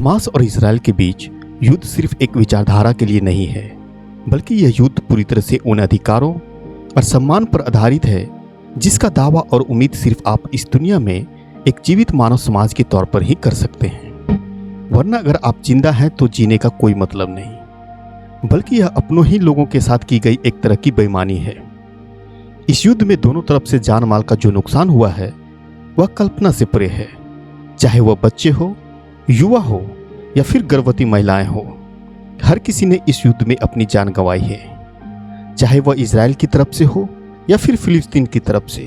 Hamas और Israel के बीच युद्ध सिर्फ एक विचारधारा के लिए नहीं है, बल्कि यह युद्ध पूरी तरह से उन अधिकारों और सम्मान पर आधारित है जिसका दावा और उम्मीद सिर्फ आप इस दुनिया में एक जीवित मानव समाज के तौर पर ही कर सकते हैं। वरना अगर आप जिंदा हैं तो जीने का कोई मतलब नहीं, बल्कि यह अपनों ही लोगों के साथ की गई एक तरह की बेईमानी है। इस युद्ध में दोनों तरफ से जान माल का जो नुकसान हुआ है वह कल्पना से परे है। चाहे वह बच्चे हो, युवा हो या फिर गर्भवती महिलाएं हो, हर किसी ने इस युद्ध में अपनी जान गंवाई है, चाहे वह इजराइल की तरफ से हो या फिर फिलिस्तीन की तरफ से।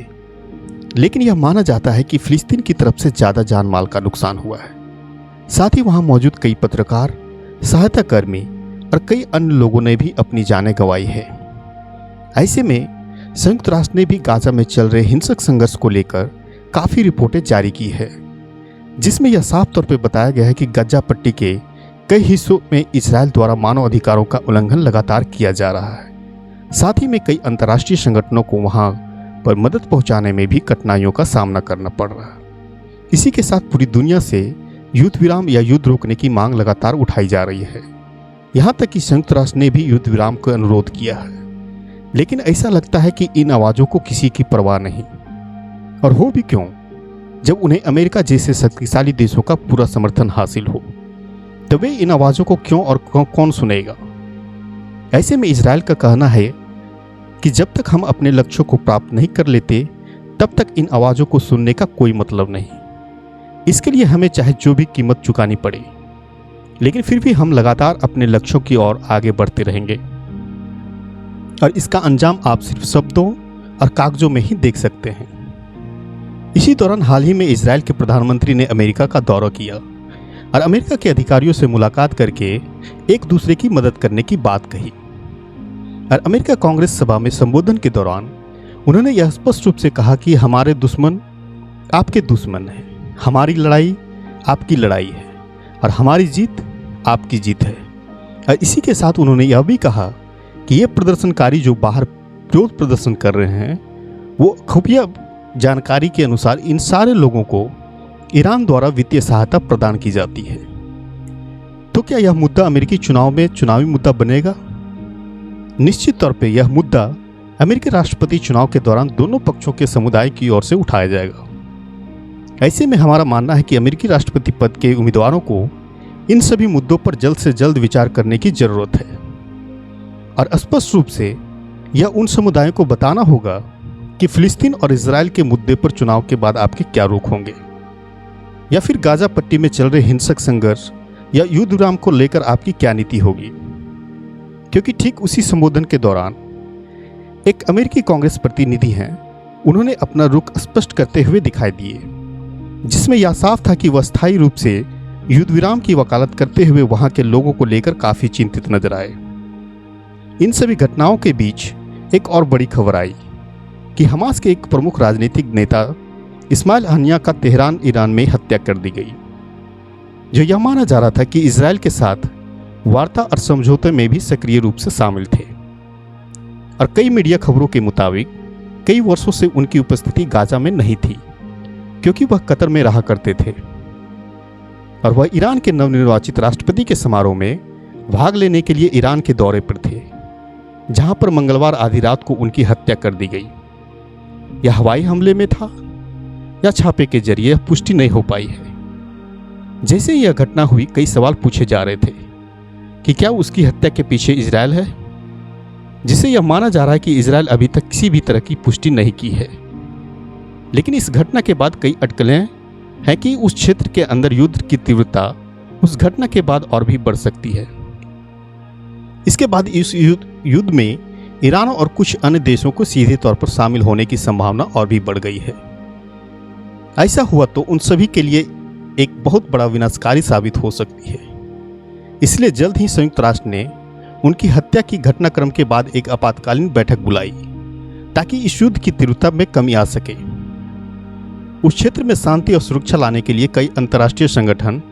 लेकिन यह माना जाता है कि फिलिस्तीन की तरफ से ज्यादा जान माल का नुकसान हुआ है। साथ ही वहां मौजूद कई पत्रकार, सहायता कर्मी और कई अन्य लोगों ने भी अपनी जानें गंवाई है। ऐसे में संयुक्त राष्ट्र ने भी गाजा में चल रहे हिंसक संघर्ष को लेकर काफी रिपोर्टें जारी की है, जिसमें यह साफ तौर पर बताया गया है कि गाजा पट्टी के कई हिस्सों में इजराइल द्वारा मानव अधिकारों का उल्लंघन लगातार किया जा रहा है। साथ ही में कई अंतर्राष्ट्रीय संगठनों को वहां पर मदद पहुंचाने में भी कठिनाइयों का सामना करना पड़ रहा है। इसी के साथ पूरी दुनिया से युद्ध विराम या युद्ध रोकने की मांग लगातार उठाई जा रही है। यहां तक कि संयुक्त राष्ट्र ने भी युद्ध विराम का अनुरोध किया है, लेकिन ऐसा लगता है कि इन आवाजों को किसी की परवाह नहीं। और हो भी क्यों, जब उन्हें अमेरिका जैसे शक्तिशाली देशों का पूरा समर्थन हासिल हो, तो वे इन आवाजों को क्यों और कौन सुनेगा। ऐसे में इजराइल का कहना है कि जब तक हम अपने लक्ष्यों को प्राप्त नहीं कर लेते, तब तक इन आवाजों को सुनने का कोई मतलब नहीं। इसके लिए हमें चाहे जो भी कीमत चुकानी पड़े, लेकिन फिर भी हम लगातार अपने लक्ष्यों की ओर आगे बढ़ते रहेंगे। और इसका अंजाम आप सिर्फ शब्दों और कागजों में ही देख सकते हैं। इसी दौरान हाल ही में इजराइल के प्रधानमंत्री ने अमेरिका का दौरा किया और अमेरिका के अधिकारियों से मुलाकात करके एक दूसरे की मदद करने की बात कही। और अमेरिका कांग्रेस सभा में संबोधन के दौरान उन्होंने यह स्पष्ट रूप से कहा कि हमारे दुश्मन आपके दुश्मन हैं, हमारी लड़ाई आपकी लड़ाई है और हमारी जीत आपकी जीत है। और इसी के साथ उन्होंने यह भी कहा कि ये प्रदर्शनकारी जो बाहर विरोध प्रदर्शन कर रहे हैं, वो खुफिया जानकारी के अनुसार इन सारे लोगों को ईरान द्वारा वित्तीय सहायता प्रदान की जाती है। तो क्या यह मुद्दा अमेरिकी चुनाव में चुनावी मुद्दा बनेगा? निश्चित तौर पे यह मुद्दा अमेरिकी राष्ट्रपति चुनाव के दौरान दोनों पक्षों के समुदाय की ओर से उठाया जाएगा। ऐसे में हमारा मानना है कि अमेरिकी राष्ट्रपति पद के उम्मीदवारों को इन सभी मुद्दों पर जल्द से जल्द विचार करने की जरूरत है और स्पष्ट रूप से यह उन समुदायों को बताना होगा कि फिलिस्तीन और इजराइल के मुद्दे पर चुनाव के बाद आपके क्या रुख होंगे, या फिर गाजा पट्टी में चल रहे हिंसक संघर्ष या युद्ध विराम को लेकर आपकी क्या नीति होगी। क्योंकि ठीक उसी संबोधन के दौरान एक अमेरिकी कांग्रेस प्रतिनिधि हैं, उन्होंने अपना रुख स्पष्ट करते हुए दिखाई दिए, जिसमें यह साफ था कि वह स्थायी रूप से युद्ध विराम की वकालत करते हुए वहां के लोगों को लेकर काफी चिंतित नजर आए। इन सभी घटनाओं के बीच एक और बड़ी खबर आई कि हमास के एक प्रमुख राजनीतिक नेता इस्माइल हनिया का तेहरान, ईरान में हत्या कर दी गई, जो यह माना जा रहा था कि इजराइल के साथ वार्ता और समझौते में भी सक्रिय रूप से शामिल थे। और कई मीडिया खबरों के मुताबिक कई वर्षों से उनकी उपस्थिति गाजा में नहीं थी, क्योंकि वह कतर में रहा करते थे और वह ईरान के नवनिर्वाचित राष्ट्रपति के समारोह में भाग लेने के लिए ईरान के दौरे पर थे, जहां पर मंगलवार आधी रात को उनकी हत्या कर दी गई। यह हवाई हमले में था या छापे के जरिए पुष्टि नहीं हो पाई है। जैसे ही यह घटना हुई, कई सवाल पूछे जा रहे थे कि क्या उसकी हत्या के पीछे इजराइल है, जिसे यह माना जा रहा है कि इजराइल अभी तक किसी भी तरह की पुष्टि नहीं की है। लेकिन इस घटना के बाद कई अटकलें हैं कि उस क्षेत्र के अंदर युद्ध की तीव्रता उस घटना के बाद और भी बढ़ सकती है। इसके बाद इस युद्ध में ईरान और कुछ अन्य देशों को सीधे तौर पर शामिल होने की संभावना और भी बढ़ गई है। ऐसा हुआ तो उन सभी के लिए एक बहुत बड़ा विनाशकारी साबित हो सकती है। इसलिए जल्द ही संयुक्त राष्ट्र ने उनकी हत्या की घटनाक्रम के बाद एक आपातकालीन बैठक बुलाई, ताकि इस युद्ध की तीव्रता में कमी आ सके। उस क्षेत्र में शांति और सुरक्षा लाने के लिए कई अंतर्राष्ट्रीय संगठन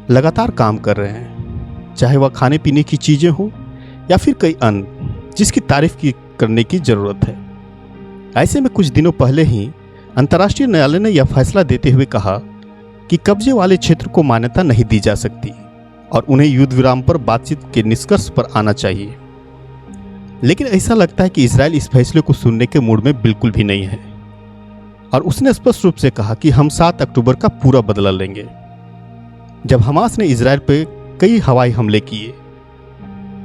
लगातार काम कर रहे हैं, चाहे वह खाने पीने की चीजें हो या फिर कई अन्य, जिसकी तारीफ करने की जरूरत है। ऐसे में कुछ दिनों पहले ही अंतर्राष्ट्रीय न्यायालय ने यह फैसला देते हुए कहा कि कब्जे वाले क्षेत्र को मान्यता नहीं दी जा सकती और उन्हें युद्ध विराम पर बातचीत के निष्कर्ष पर आना चाहिए। लेकिन ऐसा लगता है कि इजराइल इस फैसले को सुनने के मूड में बिल्कुल भी नहीं है और उसने स्पष्ट रूप से कहा कि हम 7 अक्टूबर का पूरा बदला लेंगे, जब हमास ने इजराइल पर कई हवाई हमले किए,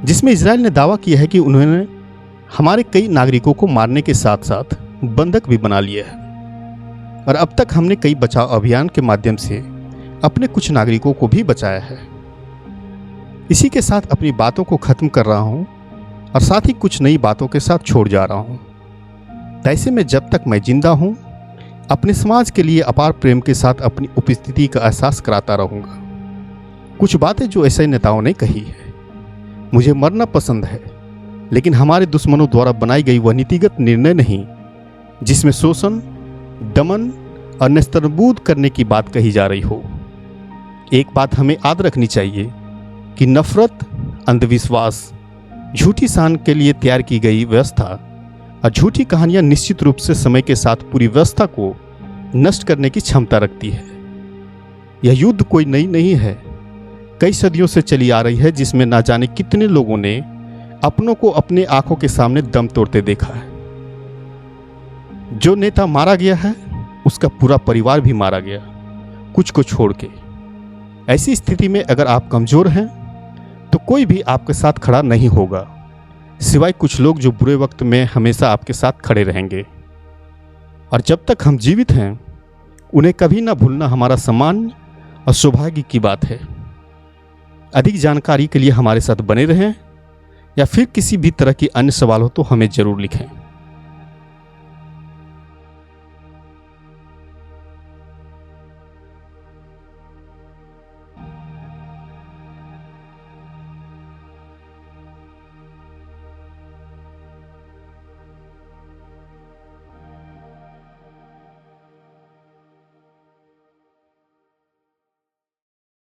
जिसमें इजराइल ने दावा किया है कि उन्होंने हमारे कई नागरिकों को मारने के साथ साथ बंधक भी बना लिया है और अब तक हमने कई बचाव अभियान के माध्यम से अपने कुछ नागरिकों को भी बचाया है। इसी के साथ अपनी बातों को खत्म कर रहा हूं और साथ ही कुछ नई बातों के साथ छोड़ जा रहा हूं। ऐसे में जब तक मैं जिंदा हूं, अपने समाज के लिए अपार प्रेम के साथ अपनी उपस्थिति का एहसास कराता रहूंगा। कुछ बातें जो ऐसे नेताओं ने कही है, मुझे मरना पसंद है, लेकिन हमारे दुश्मनों द्वारा बनाई गई वह नीतिगत निर्णय नहीं जिसमें शोषण, दमन और नेस्तनाबूद करने की बात कही जा रही हो। एक बात हमें याद रखनी चाहिए कि नफरत, अंधविश्वास, झूठी शान के लिए तैयार की गई व्यवस्था और झूठी कहानियां निश्चित रूप से समय के साथ पूरी व्यवस्था को नष्ट करने की क्षमता रखती है। यह युद्ध कोई नई नहीं है, कई सदियों से चली आ रही है, जिसमें ना जाने कितने लोगों ने अपनों को अपने आंखों के सामने दम तोड़ते देखा है। जो नेता मारा गया है उसका पूरा परिवार भी मारा गया, कुछ को छोड़ के। ऐसी स्थिति में अगर आप कमजोर हैं तो कोई भी आपके साथ खड़ा नहीं होगा, सिवाय कुछ लोग जो बुरे वक्त में हमेशा आपके साथ खड़े रहेंगे। और जब तक हम जीवित हैं, उन्हें कभी ना भूलना हमारा सम्मान और सौभाग्य की बात है। अधिक जानकारी के लिए हमारे साथ बने रहें या फिर किसी भी तरह की अन्य सवाल हो तो हमें जरूर लिखें।